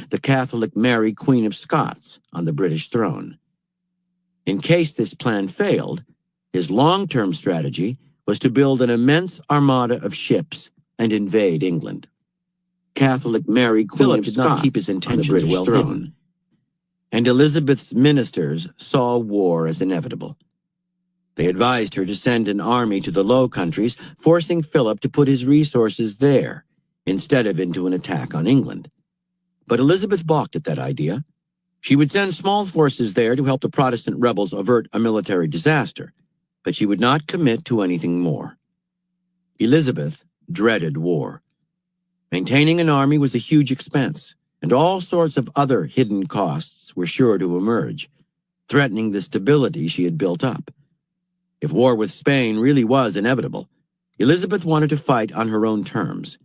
the Catholic Mary, Queen of Scots, on the British throne. In case this plan failed, his long-term strategy was to build an immense armada of ships and invade England. Catholic Mary, Queen of Scots, did not keep his intentions well hidden, and Elizabeth's ministers saw war as inevitable. They advised her to send an army to the Low Countries, forcing Philip to put his resources there instead of into an attack on England. But Elizabeth balked at that idea. She would send small forces there to help the Protestant rebels avert a military disaster, but she would not commit to anything more. Elizabeth dreaded war. Maintaining an army was a huge expense, and all sorts of other hidden costs were sure to emerge, threatening the stability she had built up. If war with Spain really was inevitable, Elizabeth wanted to fight on her own terms.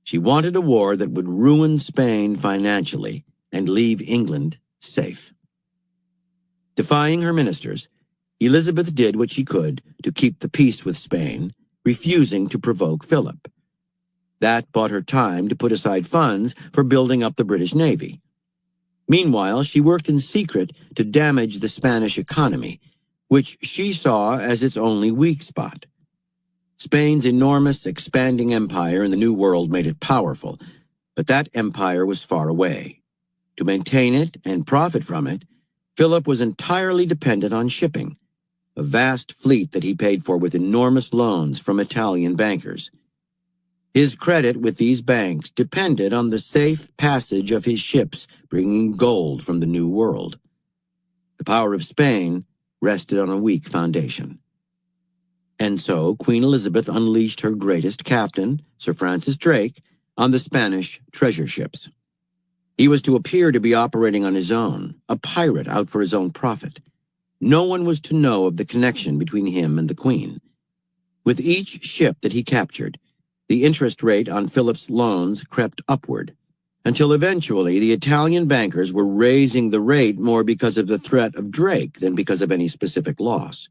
She wanted a war that would ruin Spain financially and leave England safe. Defying her ministers, Elizabeth did what she could to keep the peace with Spain, refusing to provoke Philip. That bought her time to put aside funds for building up the British Navy. Meanwhile, she worked in secret to damage the Spanish economy, which she saw as its only weak spot. Spain's enormous, expanding empire in the New World made it powerful, but that empire was far away. To maintain it and profit from it, Philip was entirely dependent on shipping, a vast fleet that he paid for with enormous loans from Italian bankers. His credit with these banks depended on the safe passage of his ships bringing gold from the New World. The power of Spain rested on a weak foundation. And so Queen Elizabeth unleashed her greatest captain, Sir Francis Drake, on the Spanish treasure ships. He was to appear to be operating on his own, a pirate out for his own profit. No one was to know of the connection between him and the Queen. With each ship that he captured, the interest rate on Philip's loans crept upward, until eventually the Italian bankers were raising the rate more because of the threat of Drake than because of any specific loss.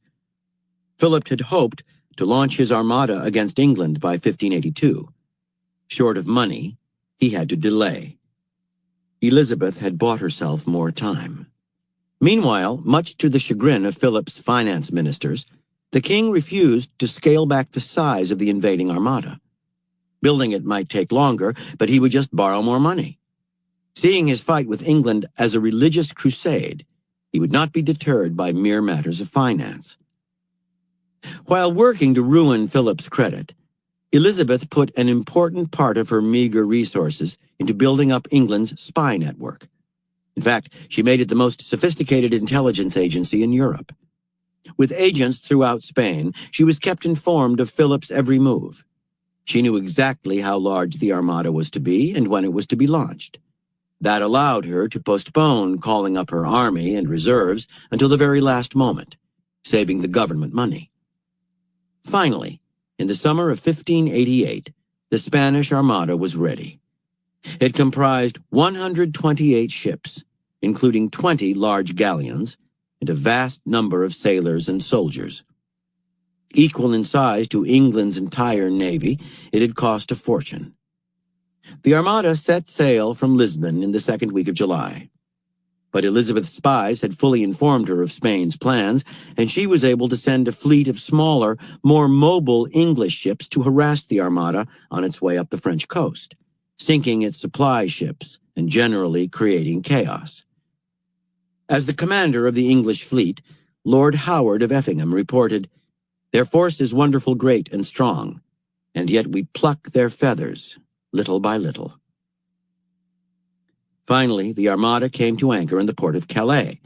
Philip had hoped to launch his armada against England by 1582. Short of money, he had to delay. Elizabeth had bought herself more time. Meanwhile, much to the chagrin of Philip's finance ministers, the king refused to scale back the size of the invading armada. Building it might take longer, but he would just borrow more money. Seeing his fight with England as a religious crusade, he would not be deterred by mere matters of finance. While working to ruin Philip's credit, Elizabeth put an important part of her meager resources into building up England's spy network. In fact, she made it the most sophisticated intelligence agency in Europe. With agents throughout Spain, she was kept informed of Philip's every move. She knew exactly how large the armada was to be and when it was to be launched. That allowed her to postpone calling up her army and reserves until the very last moment, saving the government money. Finally, in the summer of 1588, the Spanish armada was ready. It comprised 128 ships, including 20 large galleons, and a vast number of sailors and soldiers. Equal in size to England's entire navy, it had cost a fortune. The armada set sail from Lisbon in the second week of July. But Elizabeth's spies had fully informed her of Spain's plans, and she was able to send a fleet of smaller, more mobile English ships to harass the armada on its way up the French coast, sinking its supply ships and generally creating chaos. As the commander of the English fleet, Lord Howard of Effingham reported, "Their force is wonderful great and strong, and yet we pluck their feathers, little by little." Finally, the armada came to anchor in the port of Calais,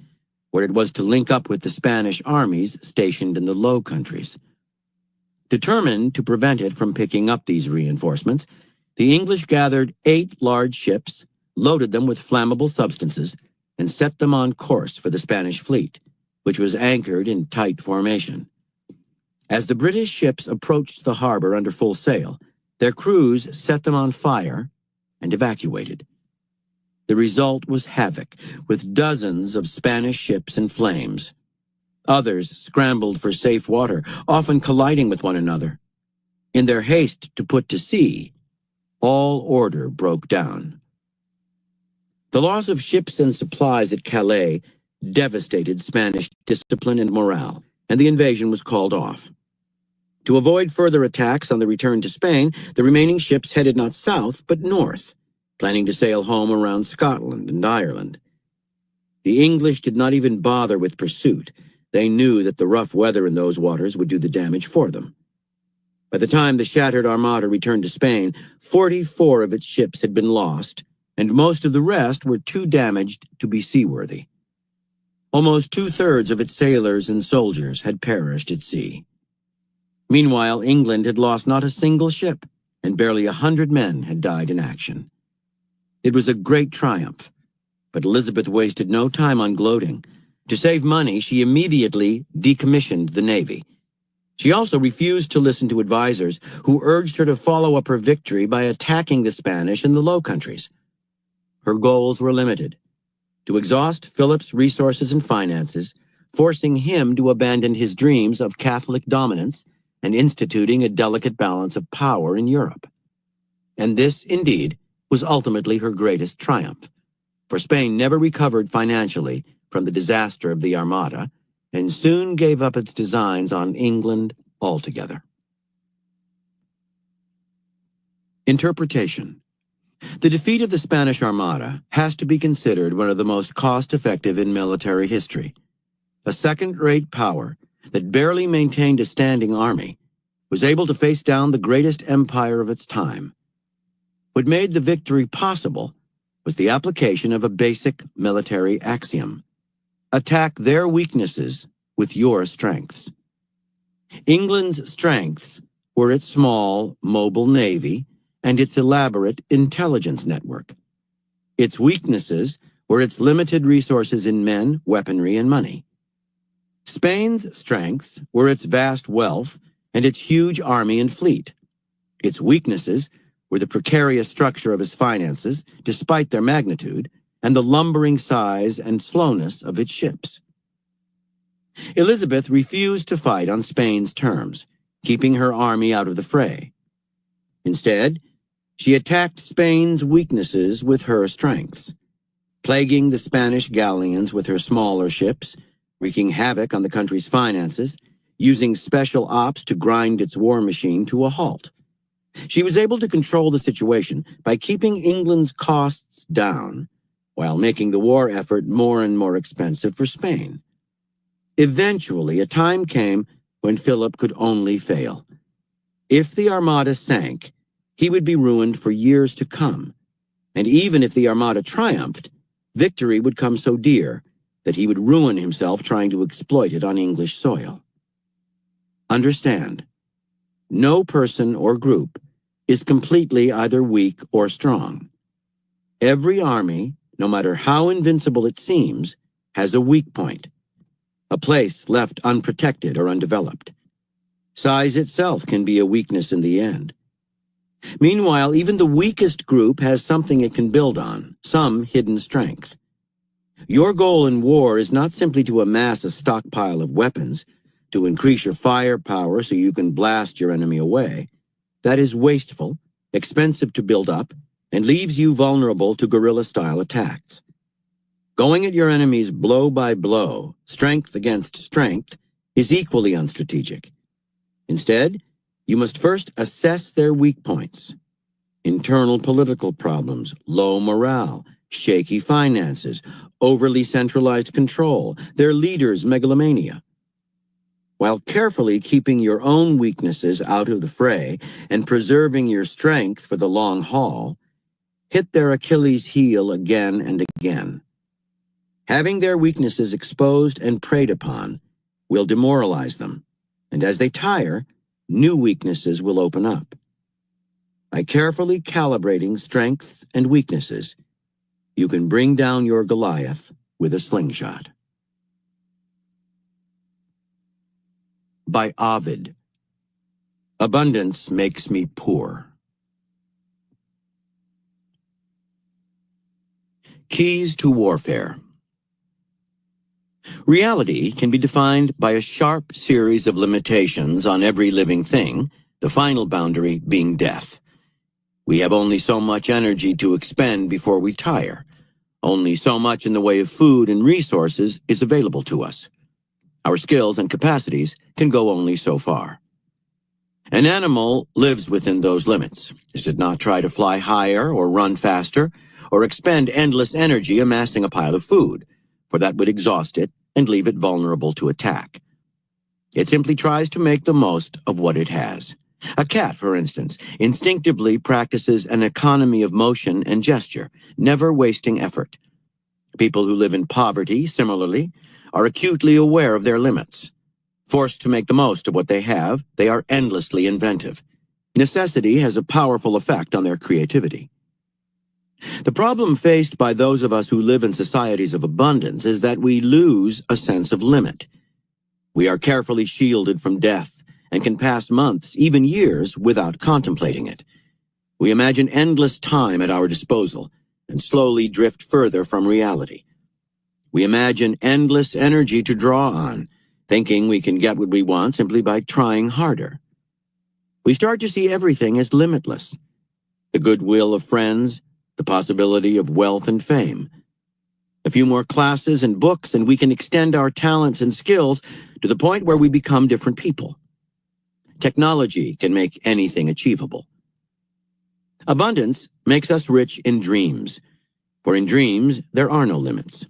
where it was to link up with the Spanish armies stationed in the Low Countries. Determined to prevent it from picking up these reinforcements, the English gathered 8 large ships, loaded them with flammable substances, and set them on course for the Spanish fleet, which was anchored in tight formation. As the British ships approached the harbor under full sail, their crews set them on fire and evacuated. The result was havoc, with dozens of Spanish ships in flames. Others scrambled for safe water, often colliding with one another. In their haste to put to sea, all order broke down. The loss of ships and supplies at Calais devastated Spanish discipline and morale, and the invasion was called off. To avoid further attacks on the return to Spain, the remaining ships headed not south, but north, planning to sail home around Scotland and Ireland. The English did not even bother with pursuit. They knew that the rough weather in those waters would do the damage for them. By the time the shattered armada returned to Spain, 44 of its ships had been lost, and most of the rest were too damaged to be seaworthy. Almost two-thirds of its sailors and soldiers had perished at sea. Meanwhile, England had lost not a single ship, and barely 100 men had died in action. It was a great triumph, but Elizabeth wasted no time on gloating. To save money, she immediately decommissioned the Navy. She also refused to listen to advisors who urged her to follow up her victory by attacking the Spanish in the Low Countries. Her goals were limited: to exhaust Philip's resources and finances, forcing him to abandon his dreams of Catholic dominance and instituting a delicate balance of power in Europe. And this, indeed, was ultimately her greatest triumph, for Spain never recovered financially from the disaster of the Armada and soon gave up its designs on England altogether. Interpretation. The defeat of the Spanish Armada has to be considered one of the most cost-effective in military history. A second-rate power that barely maintained a standing army was able to face down the greatest empire of its time. What made the victory possible was the application of a basic military axiom: attack their weaknesses with your strengths. England's strengths were its small, mobile navy and its elaborate intelligence network. Its weaknesses were its limited resources in men, weaponry, and money. Spain's strengths were its vast wealth and its huge army and fleet. Its weaknesses were the precarious structure of its finances, despite their magnitude, and the lumbering size and slowness of its ships. Elizabeth refused to fight on Spain's terms, keeping her army out of the fray. Instead, she attacked Spain's weaknesses with her strengths, plaguing the Spanish galleons with her smaller ships, wreaking havoc on the country's finances, using special ops to grind its war machine to a halt. She was able to control the situation by keeping England's costs down, while making the war effort more and more expensive for Spain. Eventually, a time came when Philip could only fail. If the Armada sank, he would be ruined for years to come. And even if the Armada triumphed, victory would come so dear that he would ruin himself trying to exploit it on English soil. Understand, no person or group is completely either weak or strong. Every army, no matter how invincible it seems, has a weak point, a place left unprotected or undeveloped. Size itself can be a weakness in the end. Meanwhile, even the weakest group has something it can build on, some hidden strength. Your goal in war is not simply to amass a stockpile of weapons, to increase your firepower so you can blast your enemy away. That is wasteful, expensive to build up, and leaves you vulnerable to guerrilla-style attacks. Going at your enemies blow by blow, strength against strength, is equally unstrategic. Instead, you must first assess their weak points: internal political problems, low morale, shaky finances, overly centralized control, their leaders' megalomania. While carefully keeping your own weaknesses out of the fray and preserving your strength for the long haul, hit their Achilles heel again and again. Having their weaknesses exposed and preyed upon will demoralize them, and as they tire, new weaknesses will open up. By carefully calibrating strengths and weaknesses, you can bring down your Goliath with a slingshot. By Ovid. Abundance makes me poor. Keys to warfare. Reality can be defined by a sharp series of limitations on every living thing, the final boundary being death. We have only so much energy to expend before we tire. Only so much in the way of food and resources is available to us. Our skills and capacities can go only so far. An animal lives within those limits. It should not try to fly higher or run faster or expend endless energy amassing a pile of food, for that would exhaust it and leave it vulnerable to attack. It simply tries to make the most of what it has. A cat, for instance, instinctively practices an economy of motion and gesture, never wasting effort. People who live in poverty, similarly, are acutely aware of their limits. Forced to make the most of what they have, they are endlessly inventive. Necessity has a powerful effect on their creativity. The problem faced by those of us who live in societies of abundance is that we lose a sense of limit. We are carefully shielded from death and can pass months, even years, without contemplating it. We imagine endless time at our disposal and slowly drift further from reality. We imagine endless energy to draw on, thinking we can get what we want simply by trying harder. We start to see everything as limitless. The goodwill of friends, the possibility of wealth and fame. A few more classes and books and we can extend our talents and skills to the point where we become different people. Technology can make anything achievable. Abundance makes us rich in dreams, for in dreams there are no limits.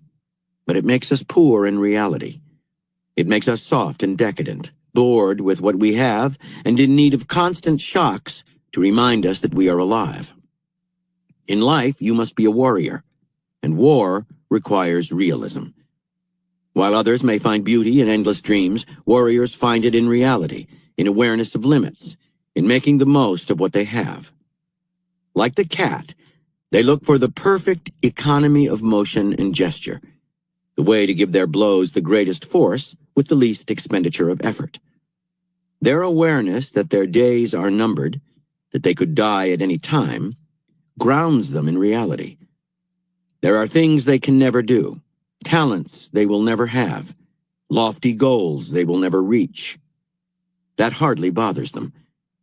But it makes us poor in reality. It makes us soft and decadent, bored with what we have, and in need of constant shocks to remind us that we are alive. In life, you must be a warrior, and war requires realism. While others may find beauty in endless dreams, warriors find it in reality, in awareness of limits, in making the most of what they have. Like the cat, they look for the perfect economy of motion and gesture, the way to give their blows the greatest force with the least expenditure of effort. Their awareness that their days are numbered, that they could die at any time, grounds them in reality. There are things they can never do, talents they will never have, lofty goals they will never reach. That hardly bothers them.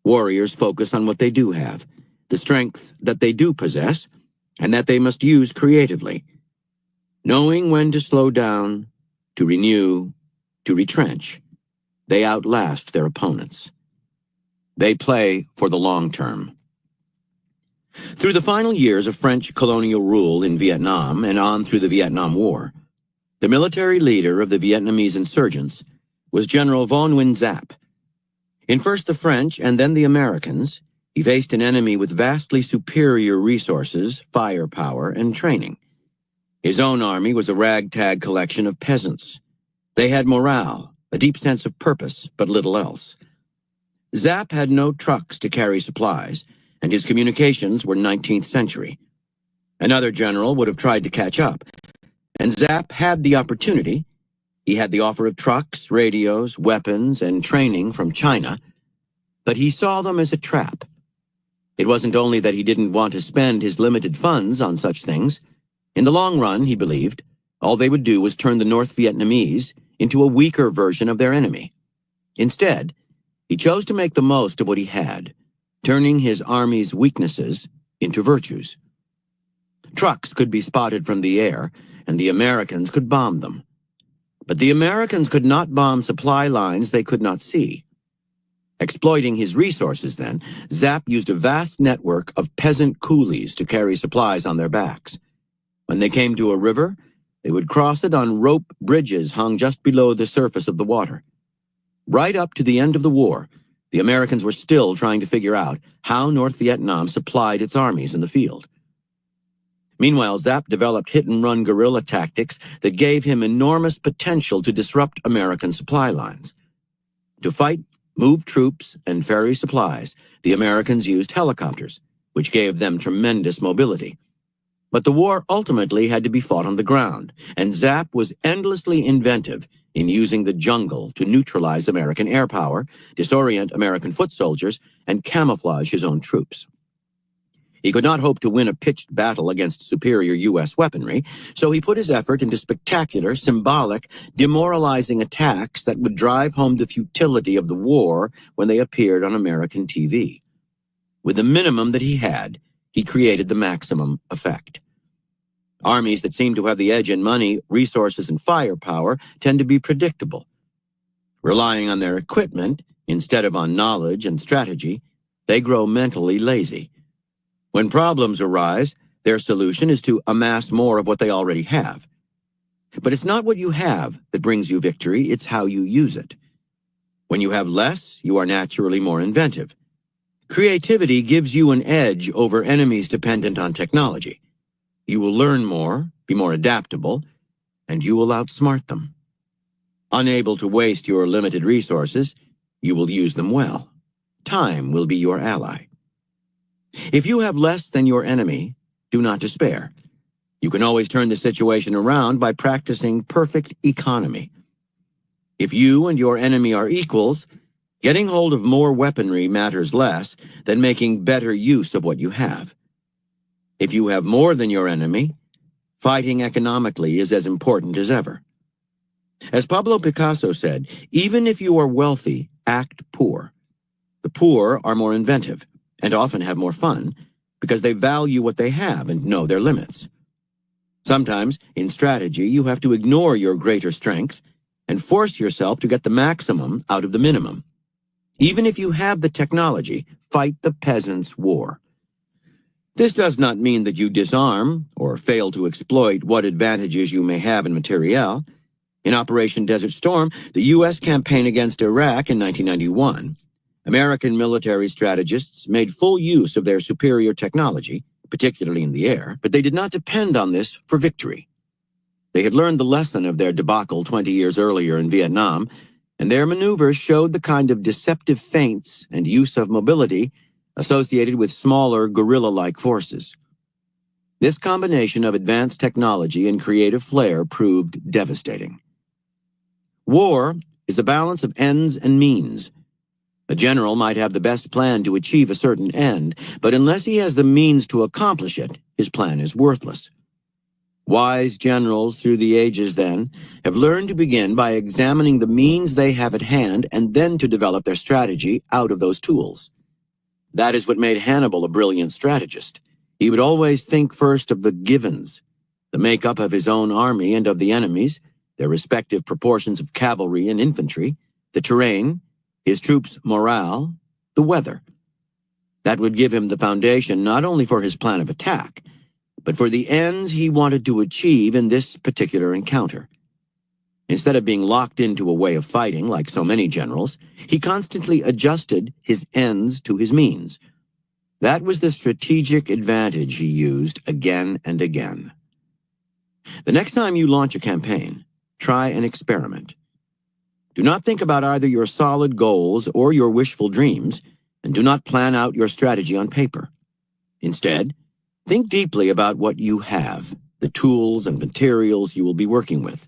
Warriors focus on what they do have, the strengths that they do possess, and that they must use creatively. Knowing when to slow down, to renew, to retrench, they outlast their opponents. They play for the long term. Through the final years of French colonial rule in Vietnam and on through the Vietnam War, the military leader of the Vietnamese insurgents was General Von Nguyen Giap. In first the French and then the Americans, he faced an enemy with vastly superior resources, firepower, and training. His own army was a ragtag collection of peasants. They had morale, a deep sense of purpose, but little else. Giap had no trucks to carry supplies, and his communications were 19th century. Another general would have tried to catch up, and Giap had the opportunity. He had the offer of trucks, radios, weapons, and training from China, but he saw them as a trap. It wasn't only that he didn't want to spend his limited funds on such things. In the long run, he believed, all they would do was turn the North Vietnamese into a weaker version of their enemy. Instead, he chose to make the most of what he had, turning his army's weaknesses into virtues. Trucks could be spotted from the air, and the Americans could bomb them. But the Americans could not bomb supply lines they could not see. Exploiting his resources, then, Giap used a vast network of peasant coolies to carry supplies on their backs. When they came to a river, they would cross it on rope bridges hung just below the surface of the water. Right up to the end of the war, the Americans were still trying to figure out how North Vietnam supplied its armies in the field. Meanwhile, Giap developed hit-and-run guerrilla tactics that gave him enormous potential to disrupt American supply lines. To fight, move troops, and ferry supplies, the Americans used helicopters, which gave them tremendous mobility. But the war ultimately had to be fought on the ground, and Giap was endlessly inventive in using the jungle to neutralize American air power, disorient American foot soldiers, and camouflage his own troops. He could not hope to win a pitched battle against superior U.S. weaponry, so he put his effort into spectacular, symbolic, demoralizing attacks that would drive home the futility of the war when they appeared on American TV. With the minimum that he had, he created the maximum effect. Armies that seem to have the edge in money, resources, and firepower tend to be predictable. Relying on their equipment instead of on knowledge and strategy, they grow mentally lazy. When problems arise, their solution is to amass more of what they already have. But it's not what you have that brings you victory, it's how you use it. When you have less, you are naturally more inventive. Creativity gives you an edge over enemies dependent on technology. You will learn more, be more adaptable, and you will outsmart them. Unable to waste your limited resources, you will use them well. Time will be your ally. If you have less than your enemy, do not despair. You can always turn the situation around by practicing perfect economy. If you and your enemy are equals, getting hold of more weaponry matters less than making better use of what you have. If you have more than your enemy, fighting economically is as important as ever. As Pablo Picasso said, even if you are wealthy, act poor. The poor are more inventive and often have more fun because they value what they have and know their limits. Sometimes, in strategy, you have to ignore your greater strength and force yourself to get the maximum out of the minimum. Even if you have the technology, fight the peasants' war. This does not mean that you disarm or fail to exploit what advantages you may have in materiel. In Operation Desert Storm, the U.S. campaign against Iraq in 1991, American military strategists made full use of their superior technology, particularly in the air, but they did not depend on this for victory. They had learned the lesson of their debacle 20 years earlier in Vietnam, and their maneuvers showed the kind of deceptive feints and use of mobility associated with smaller guerrilla-like forces. This combination of advanced technology and creative flair proved devastating. War is a balance of ends and means. A general might have the best plan to achieve a certain end, but unless he has the means to accomplish it, his plan is worthless. Wise generals through the ages, then, have learned to begin by examining the means they have at hand and then to develop their strategy out of those tools. That is what made Hannibal a brilliant strategist. He would always think first of the givens, the makeup of his own army and of the enemy's, their respective proportions of cavalry and infantry, the terrain, his troops' morale, the weather. That would give him the foundation not only for his plan of attack, but for the ends he wanted to achieve in this particular encounter. Instead of being locked into a way of fighting like so many generals, he constantly adjusted his ends to his means. That was the strategic advantage he used again and again. The next time you launch a campaign, try an experiment. Do not think about either your solid goals or your wishful dreams, and do not plan out your strategy on paper. Instead, think deeply about what you have, the tools and materials you will be working with.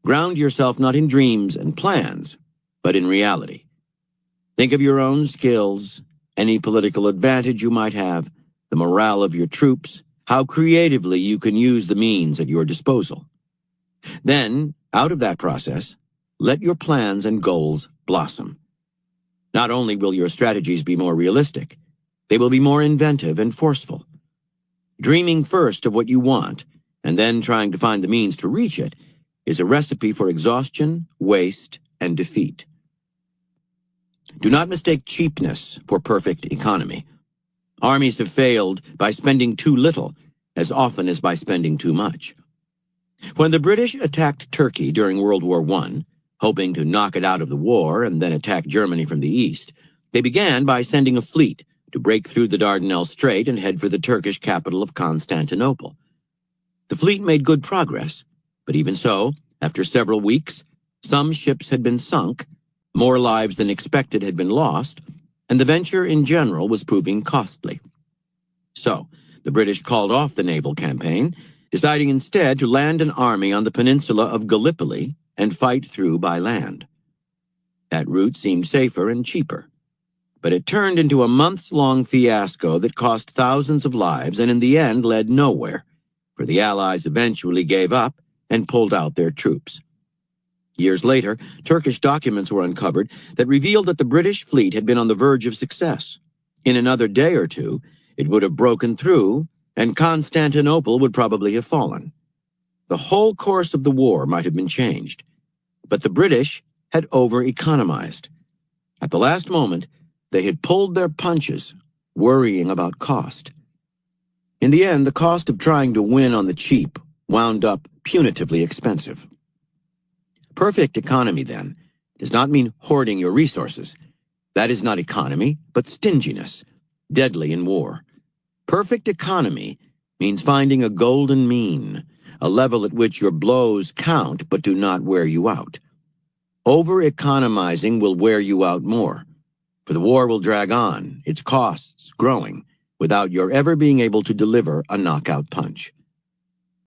Ground yourself not in dreams and plans, but in reality. Think of your own skills, any political advantage you might have, the morale of your troops, how creatively you can use the means at your disposal. Then, out of that process, let your plans and goals blossom. Not only will your strategies be more realistic, they will be more inventive and forceful. Dreaming first of what you want, and then trying to find the means to reach it, is a recipe for exhaustion, waste, and defeat. Do not mistake cheapness for perfect economy. Armies have failed by spending too little as often as by spending too much. When the British attacked Turkey during World War I, hoping to knock it out of the war and then attack Germany from the east, they began by sending a fleet to break through the Dardanelles Strait and head for the Turkish capital of Constantinople. The fleet made good progress, but even so, after several weeks, some ships had been sunk, more lives than expected had been lost, and the venture in general was proving costly. So, the British called off the naval campaign, deciding instead to land an army on the peninsula of Gallipoli and fight through by land. That route seemed safer and cheaper, but it turned into a months-long fiasco that cost thousands of lives and in the end led nowhere, for the Allies eventually gave up and pulled out their troops. Years later, Turkish documents were uncovered that revealed that the British fleet had been on the verge of success. In another day or two, it would have broken through and Constantinople would probably have fallen. The whole course of the war might have been changed, but the British had over-economized. At the last moment, they had pulled their punches, worrying about cost. In the end, the cost of trying to win on the cheap wound up punitively expensive. Perfect economy, then, does not mean hoarding your resources. That is not economy, but stinginess, deadly in war. Perfect economy means finding a golden mean, a level at which your blows count but do not wear you out. Over-economizing will wear you out more, for the war will drag on, its costs growing, without your ever being able to deliver a knockout punch.